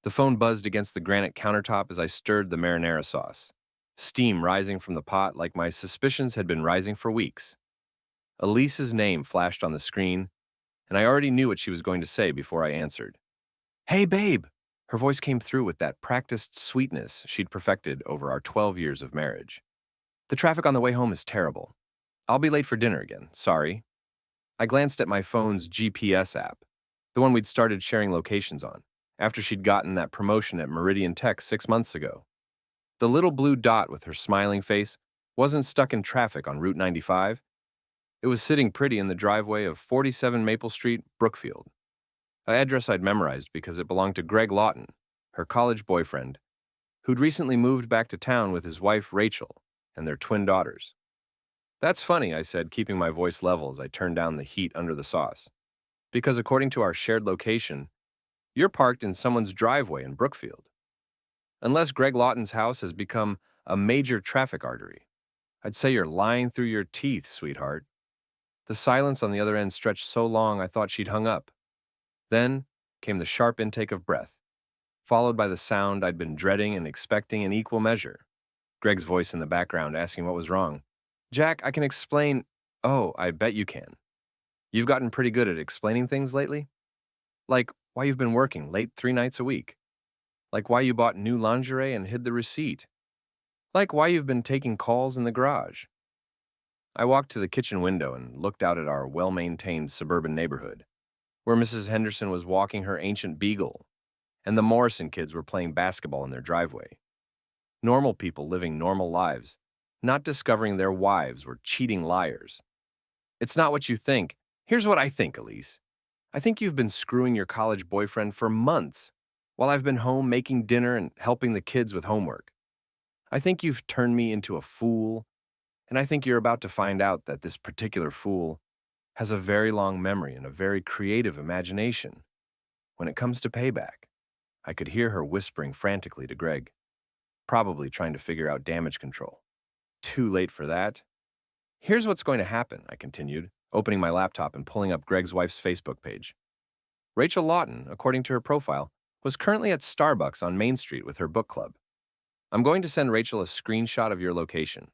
The phone buzzed against the granite countertop as I stirred the marinara sauce, steam rising from the pot like my suspicions had been rising for weeks. Elise's name flashed on the screen, and I already knew what she was going to say before I answered. Hey, babe! Her voice came through with that practiced sweetness she'd perfected over our 12 years of marriage. The traffic on the way home is terrible. I'll be late for dinner again, sorry. I glanced at my phone's GPS app, the one we'd started sharing locations on, after she'd gotten that promotion at Meridian Tech 6 months ago. The little blue dot with her smiling face wasn't stuck in traffic on Route 95. It was sitting pretty in the driveway of 47 Maple Street, Brookfield. An address I'd memorized because it belonged to Greg Lawton, her college boyfriend, who'd recently moved back to town with his wife Rachel and their twin daughters. That's funny, I said, keeping my voice level as I turned down the heat under the sauce. Because according to our shared location, you're parked in someone's driveway in Brookfield. Unless Greg Lawton's house has become a major traffic artery, I'd say you're lying through your teeth, sweetheart. The silence on the other end stretched so long I thought she'd hung up. Then came the sharp intake of breath, followed by the sound I'd been dreading and expecting in equal measure. Greg's voice in the background asking what was wrong. Jack, I can explain. Oh, I bet you can. You've gotten pretty good at explaining things lately? Like why you've been working late 3 nights a week. Like why you bought new lingerie and hid the receipt. Like why you've been taking calls in the garage. I walked to the kitchen window and looked out at our well-maintained suburban neighborhood, where Mrs. Henderson was walking her ancient beagle, and the Morrison kids were playing basketball in their driveway. Normal people living normal lives, not discovering their wives were cheating liars. It's not what you think. Here's what I think, Elise. I think you've been screwing your college boyfriend for months, while I've been home making dinner and helping the kids with homework. I think you've turned me into a fool, and I think you're about to find out that this particular fool has a very long memory and a very creative imagination. When it comes to payback, I could hear her whispering frantically to Greg, probably trying to figure out damage control. Too late for that. Here's what's going to happen, I continued, opening my laptop and pulling up Greg's wife's Facebook page. Rachel Lawton, according to her profile, was currently at Starbucks on Main Street with her book club. I'm going to send Rachel a screenshot of your location,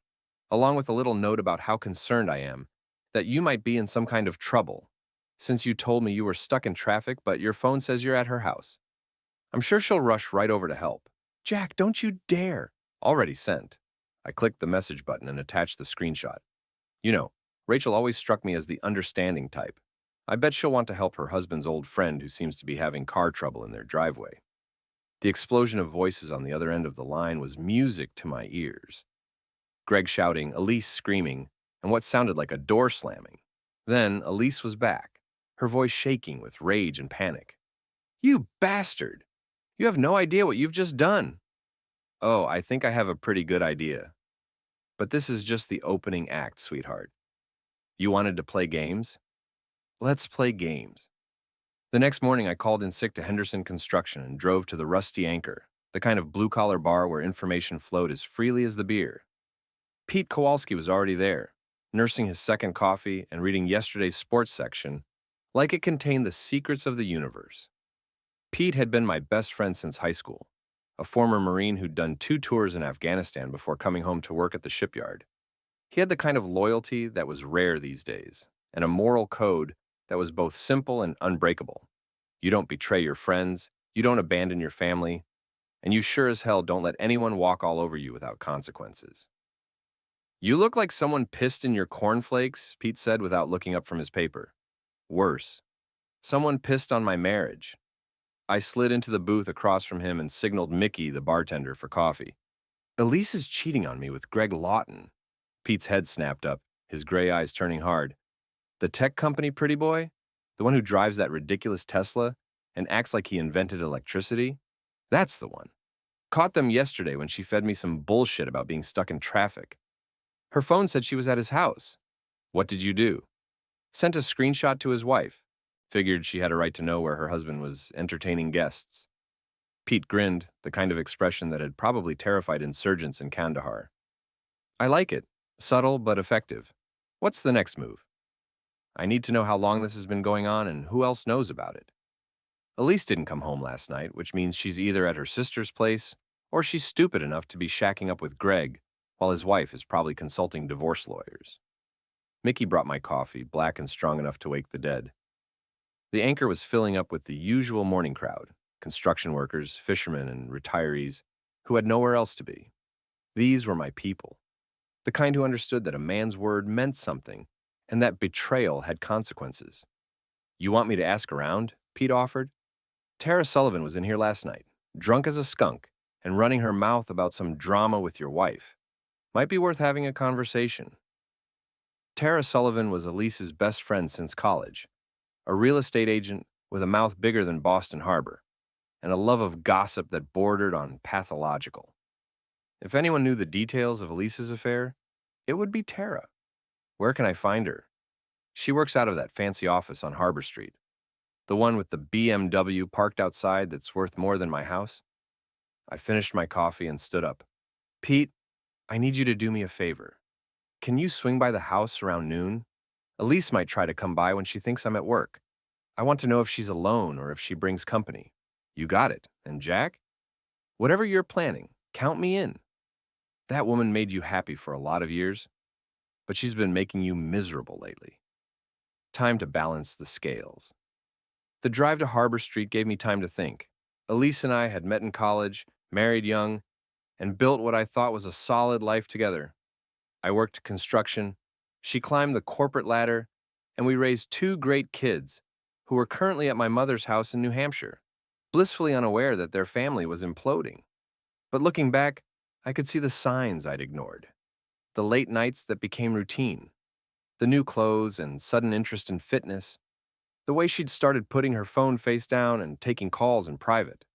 along with a little note about how concerned I am that you might be in some kind of trouble, since you told me you were stuck in traffic but your phone says you're at her house. I'm sure she'll rush right over to help. Jack, don't you dare. Already sent. I clicked the message button and attached the screenshot. You know, Rachel always struck me as the understanding type. I bet she'll want to help her husband's old friend who seems to be having car trouble in their driveway. The explosion of voices on the other end of the line was music to my ears. Greg shouting, Elise screaming, and what sounded like a door slamming. Then Elise was back, her voice shaking with rage and panic. You bastard! You have no idea what you've just done. Oh, I think I have a pretty good idea. But this is just the opening act, sweetheart. You wanted to play games? Let's play games. The next morning, I called in sick to Henderson Construction and drove to the Rusty Anchor, the kind of blue-collar bar where information flowed as freely as the beer. Pete Kowalski was already there, nursing his second coffee and reading yesterday's sports section like it contained the secrets of the universe. Pete had been my best friend since high school, a former Marine who'd done 2 tours in Afghanistan before coming home to work at the shipyard. He had the kind of loyalty that was rare these days, and a moral code that was both simple and unbreakable. You don't betray your friends, you don't abandon your family, and you sure as hell don't let anyone walk all over you without consequences. You look like someone pissed in your cornflakes, Pete said without looking up from his paper. Worse, someone pissed on my marriage. I slid into the booth across from him and signaled Mickey, the bartender, for coffee. Elise is cheating on me with Greg Lawton. Pete's head snapped up, his gray eyes turning hard. The tech company pretty boy? The one who drives that ridiculous Tesla and acts like he invented electricity? That's the one. Caught them yesterday when she fed me some bullshit about being stuck in traffic. Her phone said she was at his house. What did you do? Sent a screenshot to his wife. Figured she had a right to know where her husband was entertaining guests. Pete grinned, the kind of expression that had probably terrified insurgents in Kandahar. I like it. Subtle but effective. What's the next move? I need to know how long this has been going on and who else knows about it. Elise didn't come home last night, which means she's either at her sister's place or she's stupid enough to be shacking up with Greg while his wife is probably consulting divorce lawyers. Mickey brought my coffee, black and strong enough to wake the dead. The anchor was filling up with the usual morning crowd, construction workers, fishermen, and retirees who had nowhere else to be. These were my people, the kind who understood that a man's word meant something and that betrayal had consequences. You want me to ask around? Pete offered. Tara Sullivan was in here last night, drunk as a skunk, and running her mouth about some drama with your wife. Might be worth having a conversation. Tara Sullivan was Elise's best friend since college, a real estate agent with a mouth bigger than Boston Harbor, and a love of gossip that bordered on pathological. If anyone knew the details of Elise's affair, it would be Tara. Where can I find her? She works out of that fancy office on Harbor Street, the one with the BMW parked outside that's worth more than my house. I finished my coffee and stood up. Pete, I need you to do me a favor. Can you swing by the house around noon? Elise might try to come by when she thinks I'm at work. I want to know if she's alone or if she brings company. You got it. And Jack? Whatever you're planning, count me in. That woman made you happy for a lot of years, but she's been making you miserable lately. Time to balance the scales. The drive to Harbor Street gave me time to think. Elise and I had met in college, married young, and built what I thought was a solid life together. I worked construction, she climbed the corporate ladder, and we raised two great kids who were currently at my mother's house in New Hampshire, blissfully unaware that their family was imploding. But looking back, I could see the signs I'd ignored. The late nights that became routine, the new clothes and sudden interest in fitness, the way she'd started putting her phone face down and taking calls in private,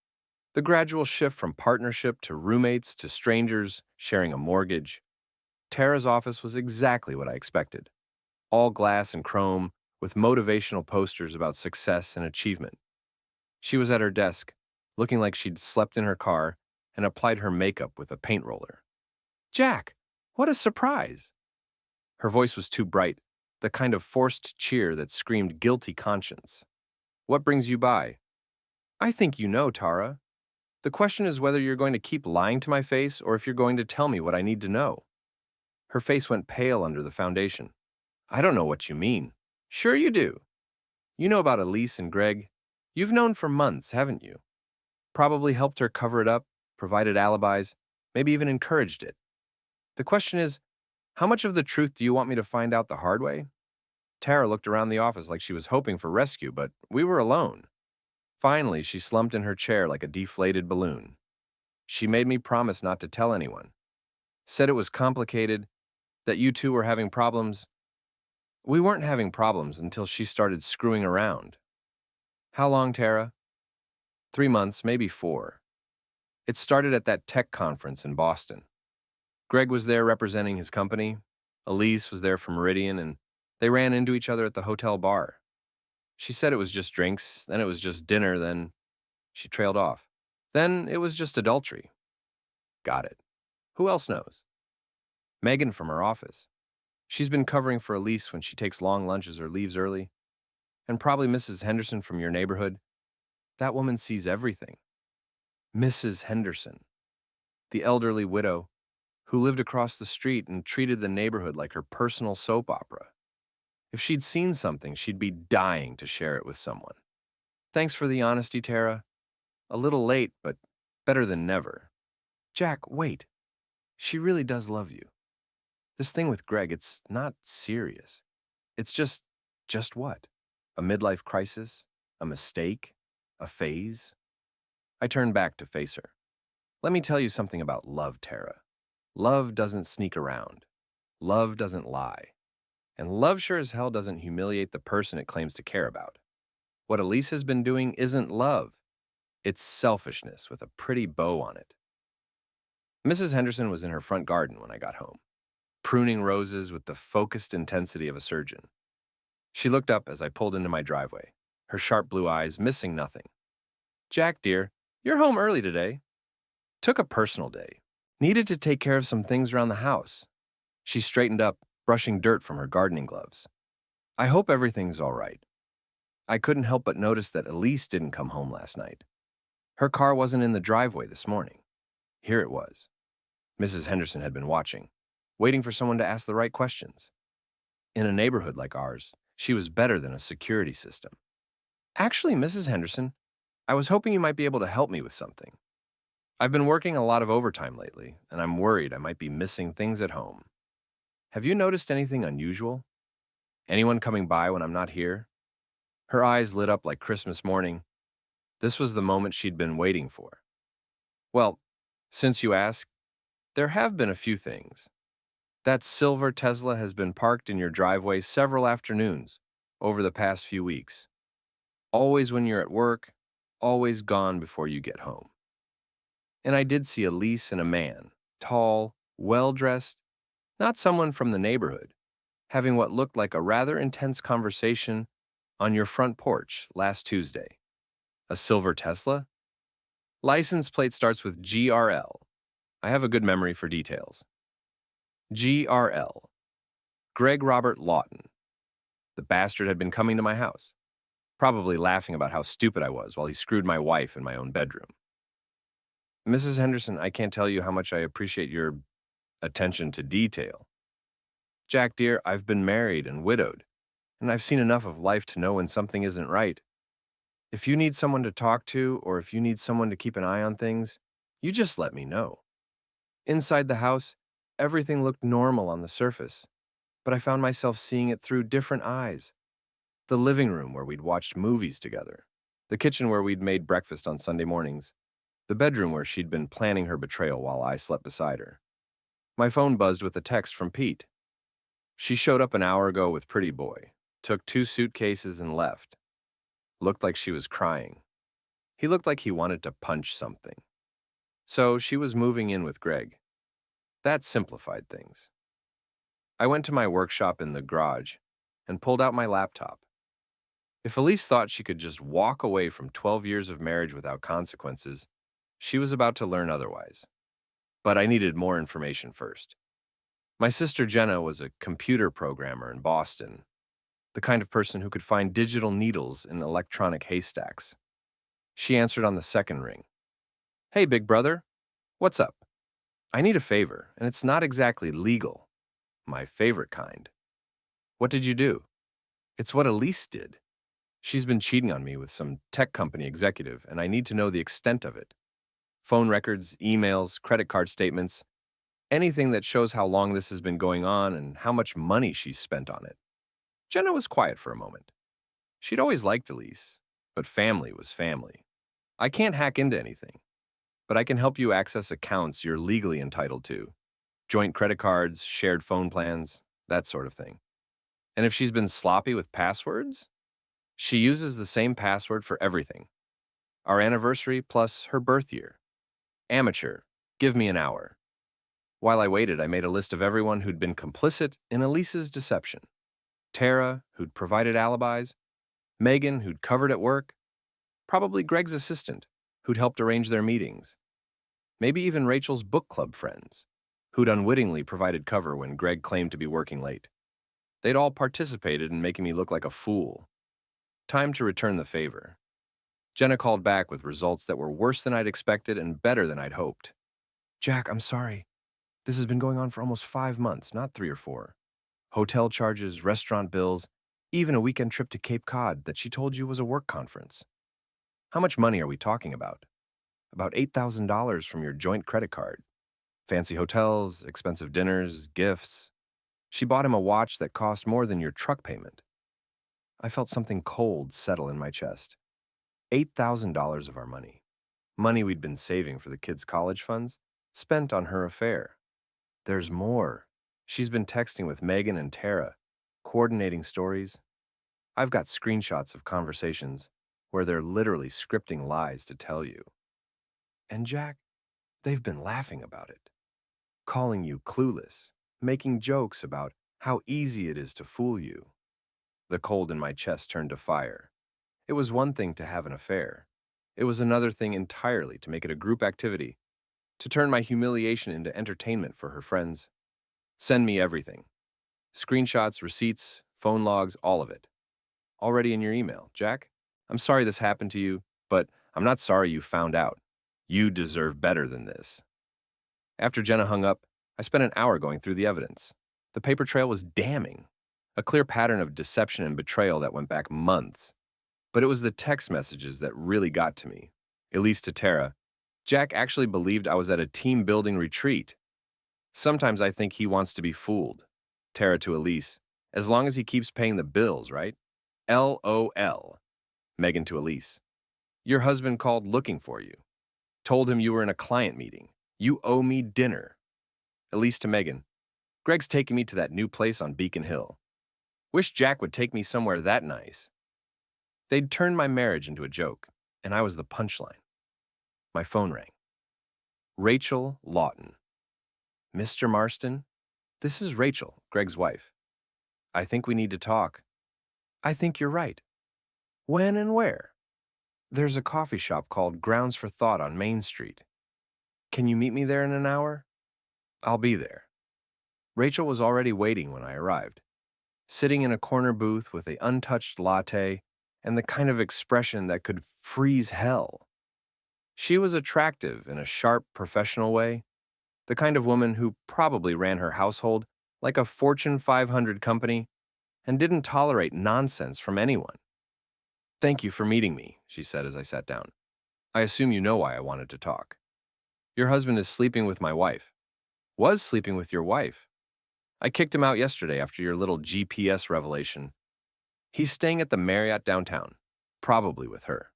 the gradual shift from partnership to roommates to strangers sharing a mortgage. Tara's office was exactly what I expected. All glass and chrome, with motivational posters about success and achievement. She was at her desk, looking like she'd slept in her car and applied her makeup with a paint roller. Jack, what a surprise! Her voice was too bright, the kind of forced cheer that screamed guilty conscience. What brings you by? I think you know, Tara. The question is whether you're going to keep lying to my face or if you're going to tell me what I need to know. Her face went pale under the foundation. I don't know what you mean. Sure you do. You know about Elise and Greg. You've known for months, haven't you? Probably helped her cover it up, provided alibis, maybe even encouraged it. The question is, how much of the truth do you want me to find out the hard way? Tara looked around the office like she was hoping for rescue, but we were alone. Finally, she slumped in her chair like a deflated balloon. She made me promise not to tell anyone. Said it was complicated, that you two were having problems. We weren't having problems until she started screwing around. How long, Tara? 3 months, maybe 4. It started at that tech conference in Boston. Greg was there representing his company. Elise was there from Meridian, and they ran into each other at the hotel bar. She said it was just drinks, then it was just dinner, then she trailed off. Then it was just adultery. Got it. Who else knows? Megan from her office. She's been covering for Elise when she takes long lunches or leaves early. And probably Mrs. Henderson from your neighborhood. That woman sees everything. Mrs. Henderson, the elderly widow who lived across the street and treated the neighborhood like her personal soap opera. If she'd seen something, she'd be dying to share it with someone. Thanks for the honesty, Tara. A little late, but better than never. Jack, wait. She really does love you. This thing with Greg, it's not serious. It's just what? A midlife crisis? A mistake? A phase? I turned back to face her. Let me tell you something about love, Tara. Love doesn't sneak around. Love doesn't lie. And love sure as hell doesn't humiliate the person it claims to care about. What Elise has been doing isn't love. It's selfishness with a pretty bow on it. Mrs. Henderson was in her front garden when I got home, pruning roses with the focused intensity of a surgeon. She looked up as I pulled into my driveway, her sharp blue eyes missing nothing. Jack, dear, you're home early today. Took a personal day. Needed to take care of some things around the house. She straightened up, brushing dirt from her gardening gloves. I hope everything's all right. I couldn't help but notice that Elise didn't come home last night. Her car wasn't in the driveway this morning. Here it was. Mrs. Henderson had been watching, waiting for someone to ask the right questions. In a neighborhood like ours, she was better than a security system. Actually, Mrs. Henderson, I was hoping you might be able to help me with something. I've been working a lot of overtime lately, and I'm worried I might be missing things at home. Have you noticed anything unusual? Anyone coming by when I'm not here? Her eyes lit up like Christmas morning. This was the moment she'd been waiting for. Well, since you ask, there have been a few things. That silver Tesla has been parked in your driveway several afternoons over the past few weeks. Always when you're at work, always gone before you get home. And I did see Elise and a man, tall, well-dressed, not someone from the neighborhood, having what looked like a rather intense conversation on your front porch last Tuesday. A silver Tesla? License plate starts with GRL. I have a good memory for details. GRL. Greg Robert Lawton. The bastard had been coming to my house, probably laughing about how stupid I was while he screwed my wife in my own bedroom. Mrs. Henderson, I can't tell you how much I appreciate your attention to detail. Jack, dear, I've been married and widowed, and I've seen enough of life to know when something isn't right. If you need someone to talk to, or if you need someone to keep an eye on things, you just let me know. Inside the house, everything looked normal on the surface, but I found myself seeing it through different eyes. The living room where we'd watched movies together, the kitchen where we'd made breakfast on Sunday mornings, the bedroom where she'd been planning her betrayal while I slept beside her. My phone buzzed with a text from Pete. She showed up an hour ago with Pretty Boy, took 2 suitcases and left. Looked like she was crying. He looked like he wanted to punch something. So she was moving in with Greg. That simplified things. I went to my workshop in the garage and pulled out my laptop. If Elise thought she could just walk away from 12 years of marriage without consequences, she was about to learn otherwise. But I needed more information first. My sister Jenna was a computer programmer in Boston, the kind of person who could find digital needles in electronic haystacks. She answered on the second ring. Hey, big brother, what's up? I need a favor, and it's not exactly legal. My favorite kind. What did you do? It's what Elise did. She's been cheating on me with some tech company executive, and I need to know the extent of it. Phone records, emails, credit card statements, anything that shows how long this has been going on and how much money she's spent on it. Jenna was quiet for a moment. She'd always liked Elise, but family was family. I can't hack into anything, but I can help you access accounts you're legally entitled to. Joint credit cards, shared phone plans, that sort of thing. And if she's been sloppy with passwords, she uses the same password for everything. Our anniversary plus her birth year. Amateur, give me an hour. While I waited, I made a list of everyone who'd been complicit in Elise's deception. Tara, who'd provided alibis. Megan, who'd covered at work. Probably Greg's assistant, who'd helped arrange their meetings. Maybe even Rachel's book club friends, who'd unwittingly provided cover when Greg claimed to be working late. They'd all participated in making me look like a fool. Time to return the favor. Jenna called back with results that were worse than I'd expected and better than I'd hoped. Jack, I'm sorry. This has been going on for almost 5 months, not 3 or 4. Hotel charges, restaurant bills, even a weekend trip to Cape Cod that she told you was a work conference. How much money are we talking about? About $8,000 from your joint credit card. Fancy hotels, expensive dinners, gifts. She bought him a watch that cost more than your truck payment. I felt something cold settle in my chest. $8,000 of our money. Money we'd been saving for the kids' college funds, spent on her affair. There's more. She's been texting with Megan and Tara, coordinating stories. I've got screenshots of conversations where they're literally scripting lies to tell you. And Jack, they've been laughing about it. Calling you clueless, making jokes about how easy it is to fool you. The cold in my chest turned to fire. It was one thing to have an affair. It was another thing entirely to make it a group activity, to turn my humiliation into entertainment for her friends. Send me everything. Screenshots, receipts, phone logs, all of it. already in your email. Jack, I'm sorry this happened to you, but I'm not sorry you found out. You deserve better than this. After Jenna hung up, I spent an hour going through the evidence. The paper trail was damning, a clear pattern of deception and betrayal that went back months. But it was the text messages that really got to me. At least to Tara. Jack actually believed I was at a team-building retreat. Sometimes I think he wants to be fooled. Tara to Elise. As long as he keeps paying the bills, right? LOL. Megan to Elise. Your husband called looking for you. Told him you were in a client meeting. You owe me dinner. Elise to Megan. Greg's taking me to that new place on Beacon Hill. Wish Jack would take me somewhere that nice. They'd turned my marriage into a joke, and I was the punchline. My phone rang. Rachel Lawton. Mr. Marston? This is Rachel, Greg's wife. I think we need to talk. I think you're right. When and where? There's a coffee shop called Grounds for Thought on Main Street. Can you meet me there in an hour? I'll be there. Rachel was already waiting when I arrived, sitting in a corner booth with an untouched latte and the kind of expression that could freeze hell. She was attractive in a sharp, professional way, the kind of woman who probably ran her household like a Fortune 500 company and didn't tolerate nonsense from anyone. Thank you for meeting me, she said as I sat down. I assume you know why I wanted to talk. Your husband is sleeping with my wife. Was sleeping with your wife. I kicked him out yesterday after your little GPS revelation. He's staying at the Marriott downtown, probably with her.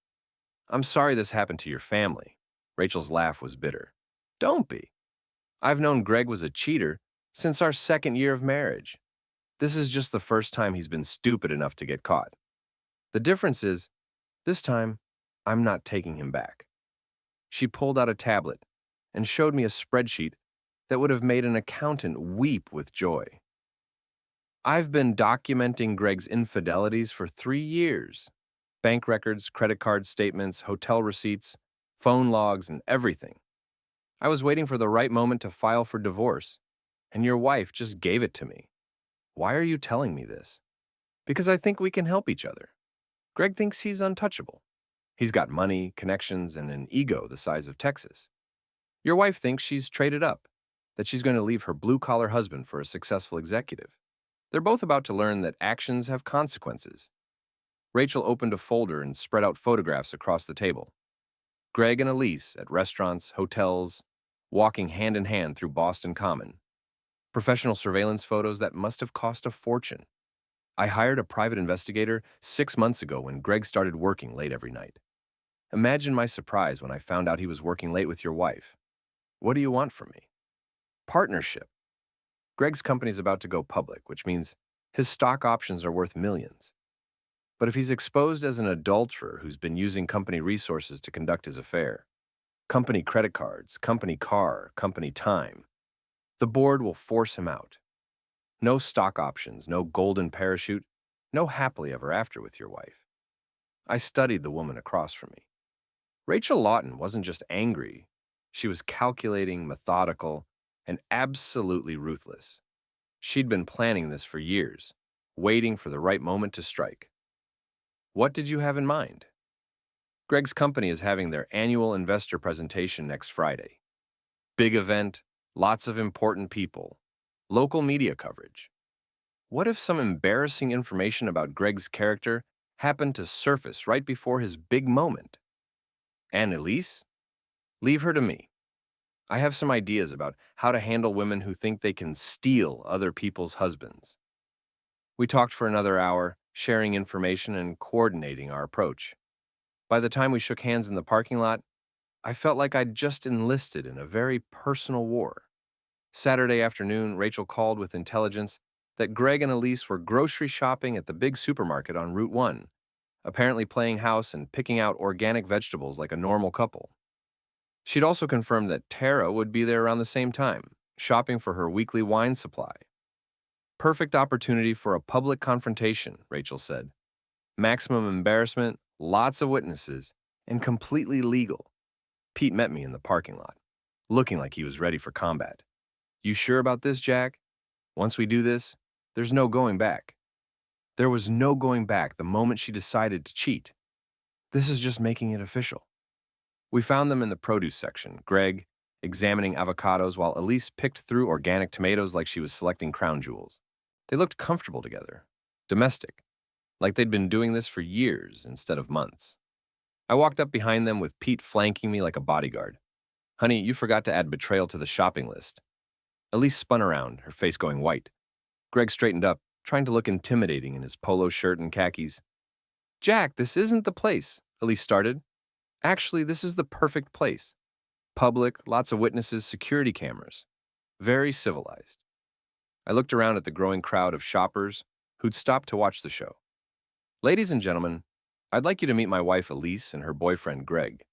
I'm sorry this happened to your family. Rachel's laugh was bitter. Don't be. I've known Greg was a cheater since our second year of marriage. This is just the first time he's been stupid enough to get caught. The difference is, this time, I'm not taking him back. She pulled out a tablet and showed me a spreadsheet that would have made an accountant weep with joy. I've been documenting Greg's infidelities for 3 years. Bank records, credit card statements, hotel receipts, phone logs, and everything. I was waiting for the right moment to file for divorce, and your wife just gave it to me. Why are you telling me this? Because I think we can help each other. Greg thinks he's untouchable. He's got money, connections, and an ego the size of Texas. Your wife thinks she's traded up, that she's going to leave her blue-collar husband for a successful executive. They're both about to learn that actions have consequences. Rachel opened a folder and spread out photographs across the table. Greg and Elise at restaurants, hotels, walking hand in hand through Boston Common. Professional surveillance photos that must have cost a fortune. I hired a private investigator 6 months ago when Greg started working late every night. Imagine my surprise when I found out he was working late with your wife. What do you want from me? Partnership. Greg's company's about to go public, which means his stock options are worth millions. But if he's exposed as an adulterer who's been using company resources to conduct his affair, company credit cards, company car, company time, the board will force him out. No stock options, no golden parachute, no happily ever after with your wife. I studied the woman across from me. Rachel Lawton wasn't just angry. She was calculating, methodical, and absolutely ruthless. She'd been planning this for years, waiting for the right moment to strike. What did you have in mind? Greg's company is having their annual investor presentation next Friday. Big event, lots of important people, local media coverage. What if some embarrassing information about Greg's character happened to surface right before his big moment? And Elise? Leave her to me. I have some ideas about how to handle women who think they can steal other people's husbands. We talked for another hour, sharing information and coordinating our approach. By the time we shook hands in the parking lot, I felt like I'd just enlisted in a very personal war. Saturday afternoon, Rachel called with intelligence that Greg and Elise were grocery shopping at the big supermarket on Route 1, apparently playing house and picking out organic vegetables like a normal couple. She'd also confirmed that Tara would be there around the same time, shopping for her weekly wine supply. Perfect opportunity for a public confrontation, Rachel said. Maximum embarrassment, lots of witnesses, and completely legal. Pete met me in the parking lot, looking like he was ready for combat. You sure about this, Jack? Once we do this, there's no going back. There was no going back the moment she decided to cheat. This is just making it official. We found them in the produce section, Greg examining avocados while Elise picked through organic tomatoes like she was selecting crown jewels. They looked comfortable together, domestic, like they'd been doing this for years instead of months. I walked up behind them with Pete flanking me like a bodyguard. Honey, you forgot to add betrayal to the shopping list. Elise spun around, her face going white. Greg straightened up, trying to look intimidating in his polo shirt and khakis. Jack, this isn't the place, Elise started. Actually, this is the perfect place. Public, lots of witnesses, security cameras. Very civilized. I looked around at the growing crowd of shoppers who'd stopped to watch the show. Ladies and gentlemen, I'd like you to meet my wife Elise and her boyfriend Greg.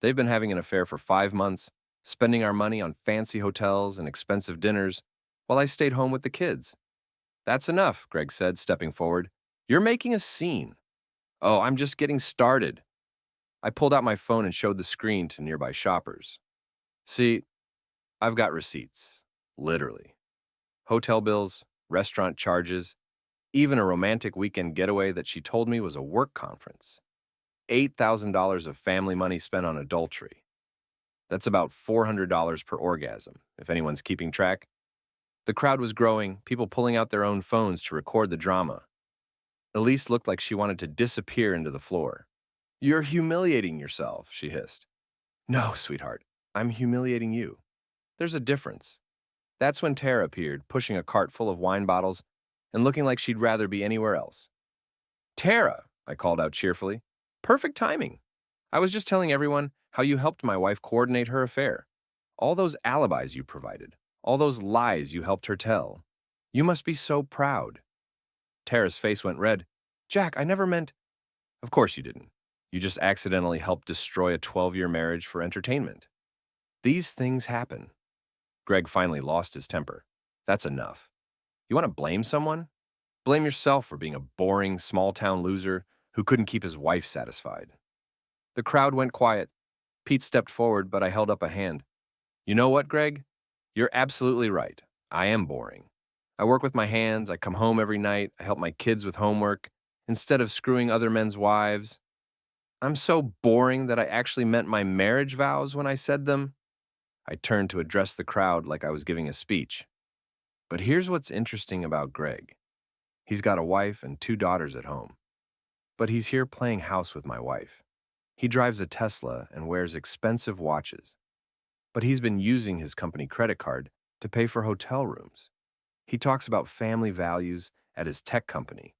They've been having an affair for 5 months, spending our money on fancy hotels and expensive dinners, while I stayed home with the kids. That's enough, Greg said, stepping forward. You're making a scene. Oh, I'm just getting started. I pulled out my phone and showed the screen to nearby shoppers. See, I've got receipts, literally. Hotel bills, restaurant charges, even a romantic weekend getaway that she told me was a work conference. $8,000 of family money spent on adultery. That's about $400 per orgasm, if anyone's keeping track. The crowd was growing, people pulling out their own phones to record the drama. Elise looked like she wanted to disappear into the floor. You're humiliating yourself, she hissed. No, sweetheart, I'm humiliating you. There's a difference. That's when Tara appeared, pushing a cart full of wine bottles and looking like she'd rather be anywhere else. Tara, I called out cheerfully. Perfect timing. I was just telling everyone how you helped my wife coordinate her affair. All those alibis you provided, all those lies you helped her tell. You must be so proud. Tara's face went red. Jack, I never meant... Of course you didn't. You just accidentally helped destroy a 12-year marriage for entertainment. These things happen. Greg finally lost his temper. That's enough. You want to blame someone? Blame yourself for being a boring, small-town loser who couldn't keep his wife satisfied. The crowd went quiet. Pete stepped forward, but I held up a hand. You know what, Greg? You're absolutely right. I am boring. I work with my hands, I come home every night, I help my kids with homework, instead of screwing other men's wives. I'm so boring that I actually meant my marriage vows when I said them. I turned to address the crowd like I was giving a speech. But here's what's interesting about Greg. He's got a wife and 2 daughters at home. But he's here playing house with my wife. He drives a Tesla and wears expensive watches. But he's been using his company credit card to pay for hotel rooms. He talks about family values at his tech company.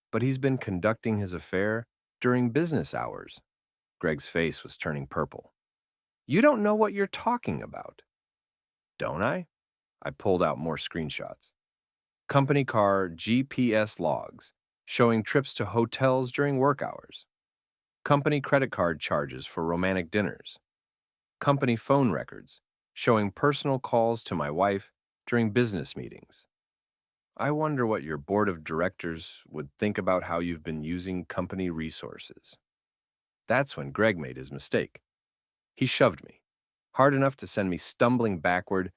But he's been conducting his affair during business hours. Greg's face was turning purple. You don't know what you're talking about. Don't I? I pulled out more screenshots. Company car GPS logs showing trips to hotels during work hours. Company credit card charges for romantic dinners. Company phone records showing personal calls to my wife during business meetings. I wonder what your board of directors would think about how you've been using company resources. That's when Greg made his mistake. He shoved me, hard enough to send me stumbling backward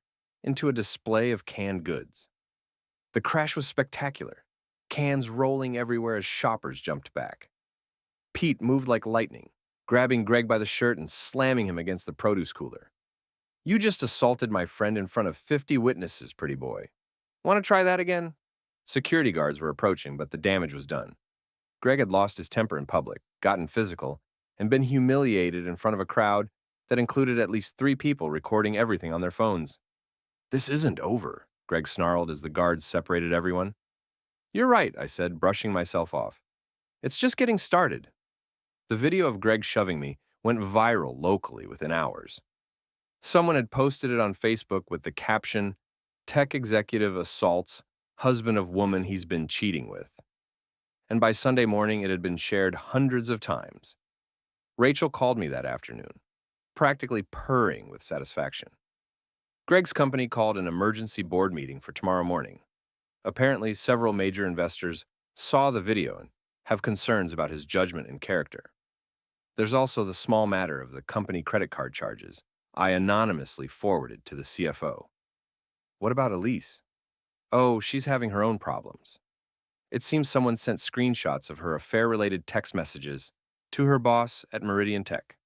into a display of canned goods. The crash was spectacular, cans rolling everywhere as shoppers jumped back. Pete moved like lightning, grabbing Greg by the shirt and slamming him against the produce cooler. You just assaulted my friend in front of 50 witnesses, pretty boy. Want to try that again? Security guards were approaching, but the damage was done. Greg had lost his temper in public, gotten physical, and been humiliated in front of a crowd that included at least 3 people recording everything on their phones. This isn't over, Greg snarled as the guards separated everyone. You're right, I said, brushing myself off. It's just getting started. The video of Greg shoving me went viral locally within hours. Someone had posted it on Facebook with the caption, Tech executive assaults husband of woman he's been cheating with. And by Sunday morning, it had been shared hundreds of times. Rachel called me that afternoon, practically purring with satisfaction. Greg's company called an emergency board meeting for tomorrow morning. Apparently, several major investors saw the video and have concerns about his judgment and character. There's also the small matter of the company credit card charges I anonymously forwarded to the CFO. What about Elise? Oh, she's having her own problems. It seems someone sent screenshots of her affair-related text messages to her boss at Meridian Tech.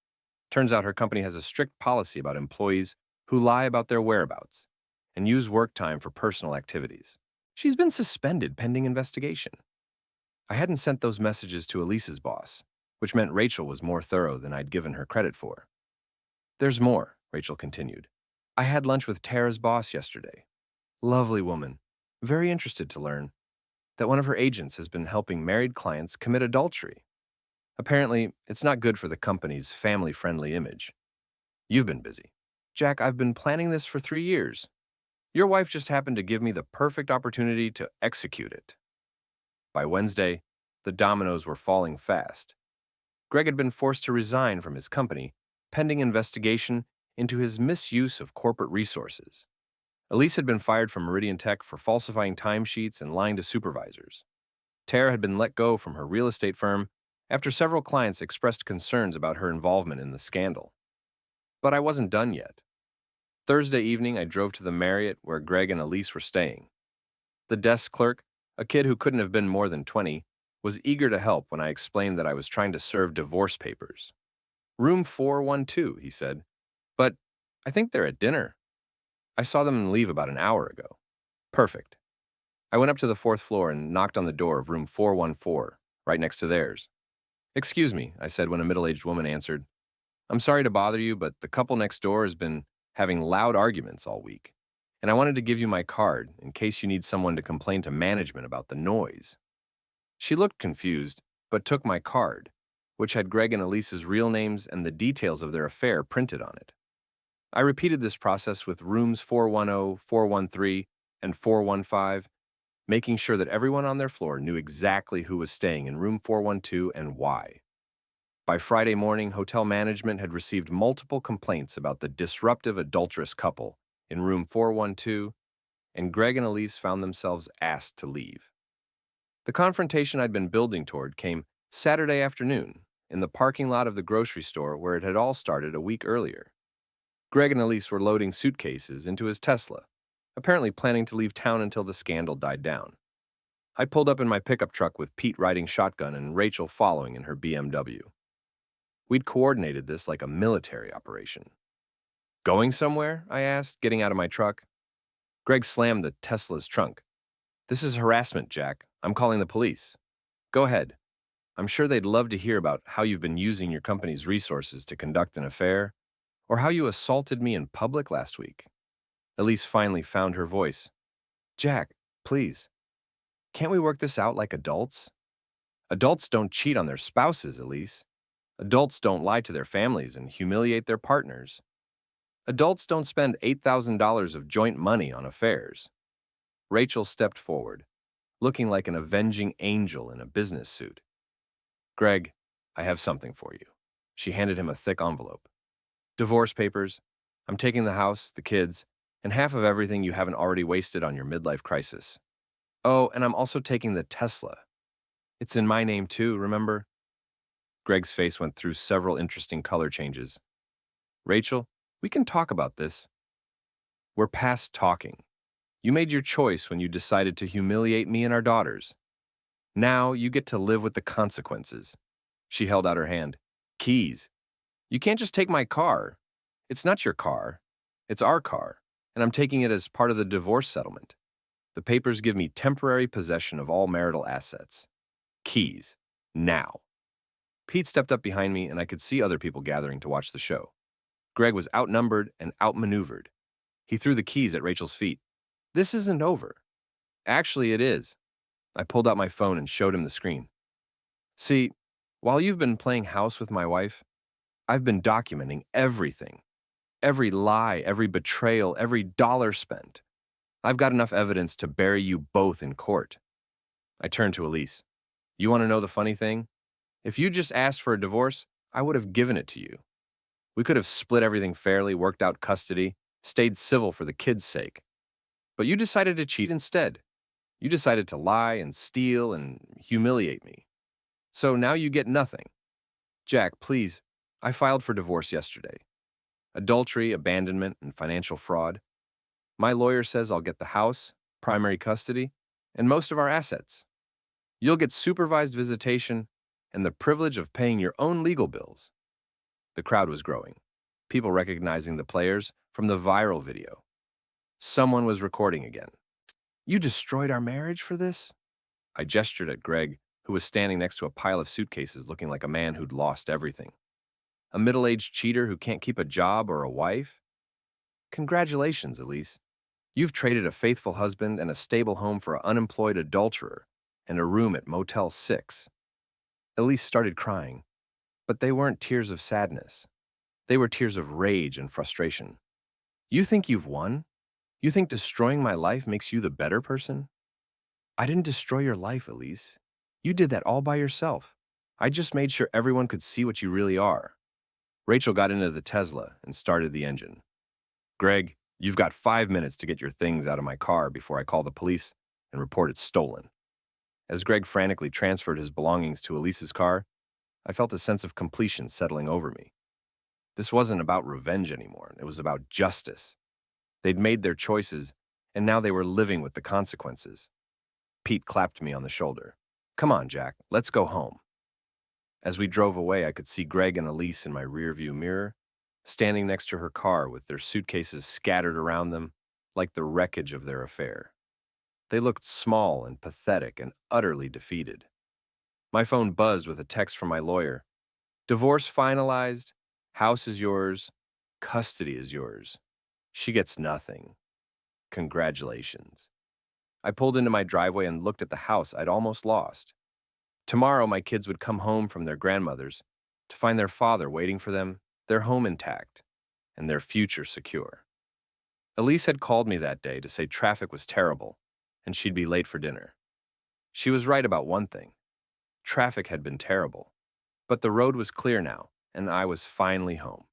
Turns out her company has a strict policy about employees who lie about their whereabouts and use work time for personal activities. She's been suspended pending investigation. I hadn't sent those messages to Elise's boss, which meant Rachel was more thorough than I'd given her credit for. There's more, Rachel continued. I had lunch with Tara's boss yesterday. Lovely woman, very interested to learn that one of her agents has been helping married clients commit adultery. Apparently, it's not good for the company's family-friendly image. You've been busy. Jack, I've been planning this for 3 years. Your wife just happened to give me the perfect opportunity to execute it. By Wednesday, the dominoes were falling fast. Greg had been forced to resign from his company, pending investigation into his misuse of corporate resources. Elise had been fired from Meridian Tech for falsifying timesheets and lying to supervisors. Tara had been let go from her real estate firm after several clients expressed concerns about her involvement in the scandal. But I wasn't done yet. Thursday evening, I drove to the Marriott where Greg and Elise were staying. The desk clerk, a kid who couldn't have been more than 20, was eager to help when I explained that I was trying to serve divorce papers. Room 412, he said. But I think they're at dinner. I saw them leave about an hour ago. Perfect. I went up to the 4th floor and knocked on the door of room 414, right next to theirs. Excuse me, I said when a middle-aged woman answered. I'm sorry to bother you, but the couple next door has been having loud arguments all week, and I wanted to give you my card in case you need someone to complain to management about the noise. She looked confused, but took my card, which had Greg and Elise's real names and the details of their affair printed on it. I repeated this process with rooms 410, 413, and 415, making sure that everyone on their floor knew exactly who was staying in room 412 and why. By Friday morning, hotel management had received multiple complaints about the disruptive adulterous couple in room 412, and Greg and Elise found themselves asked to leave. The confrontation I'd been building toward came Saturday afternoon in the parking lot of the grocery store where it had all started a week earlier. Greg and Elise were loading suitcases into his Tesla, apparently planning to leave town until the scandal died down. I pulled up in my pickup truck with Pete riding shotgun and Rachel following in her BMW. We'd coordinated this like a military operation. Going somewhere? I asked, getting out of my truck. Greg slammed the Tesla's trunk. This is harassment, Jack. I'm calling the police. Go ahead. I'm sure they'd love to hear about how you've been using your company's resources to conduct an affair, or how you assaulted me in public last week. Elise finally found her voice. Jack, please. Can't we work this out like adults? Adults don't cheat on their spouses, Elise. Adults don't lie to their families and humiliate their partners. Adults don't spend $8,000 of joint money on affairs. Rachel stepped forward, looking like an avenging angel in a business suit. Greg, I have something for you. She handed him a thick envelope. Divorce papers. I'm taking the house, the kids, and half of everything you haven't already wasted on your midlife crisis. Oh, and I'm also taking the Tesla. It's in my name too, remember? Greg's face went through several interesting color changes. Rachel, we can talk about this. We're past talking. You made your choice when you decided to humiliate me and our daughters. Now you get to live with the consequences. She held out her hand. Keys. You can't just take my car. It's not your car. It's our car, and I'm taking it as part of the divorce settlement. The papers give me temporary possession of all marital assets. Keys. Now. Pete stepped up behind me, and I could see other people gathering to watch the show. Greg was outnumbered and outmaneuvered. He threw the keys at Rachel's feet. This isn't over. Actually, it is. I pulled out my phone and showed him the screen. See, while you've been playing house with my wife, I've been documenting everything. Every lie, every betrayal, every dollar spent. I've got enough evidence to bury you both in court. I turned to Elise. You want to know the funny thing? If you just asked for a divorce, I would have given it to you. We could have split everything fairly, worked out custody, stayed civil for the kids' sake. But you decided to cheat instead. You decided to lie and steal and humiliate me. So now you get nothing. Jack, please, I filed for divorce yesterday. Adultery, abandonment, and financial fraud. My lawyer says I'll get the house, primary custody, and most of our assets. You'll get supervised visitation and the privilege of paying your own legal bills. The crowd was growing, people recognizing the players from the viral video. Someone was recording again. You destroyed our marriage for this? I gestured at Greg, who was standing next to a pile of suitcases looking like a man who'd lost everything. A middle-aged cheater who can't keep a job or a wife? Congratulations, Elise. You've traded a faithful husband and a stable home for an unemployed adulterer and a room at Motel 6. Elise started crying, but they weren't tears of sadness. They were tears of rage and frustration. You think you've won? You think destroying my life makes you the better person? I didn't destroy your life, Elise. You did that all by yourself. I just made sure everyone could see what you really are. Rachel got into the Tesla and started the engine. Greg, you've got 5 minutes to get your things out of my car before I call the police and report it stolen. As Greg frantically transferred his belongings to Elise's car, I felt a sense of completion settling over me. This wasn't about revenge anymore. It was about justice. They'd made their choices, and now they were living with the consequences. Pete clapped me on the shoulder. Come on, Jack, let's go home. As we drove away, I could see Greg and Elise in my rearview mirror, standing next to her car with their suitcases scattered around them like the wreckage of their affair. They looked small and pathetic and utterly defeated. My phone buzzed with a text from my lawyer. Divorce finalized, house is yours, custody is yours. She gets nothing. Congratulations. I pulled into my driveway and looked at the house I'd almost lost. Tomorrow, my kids would come home from their grandmother's to find their father waiting for them, their home intact, and their future secure. Elise had called me that day to say traffic was terrible and she'd be late for dinner. She was right about one thing. Traffic had been terrible, but the road was clear now, and I was finally home.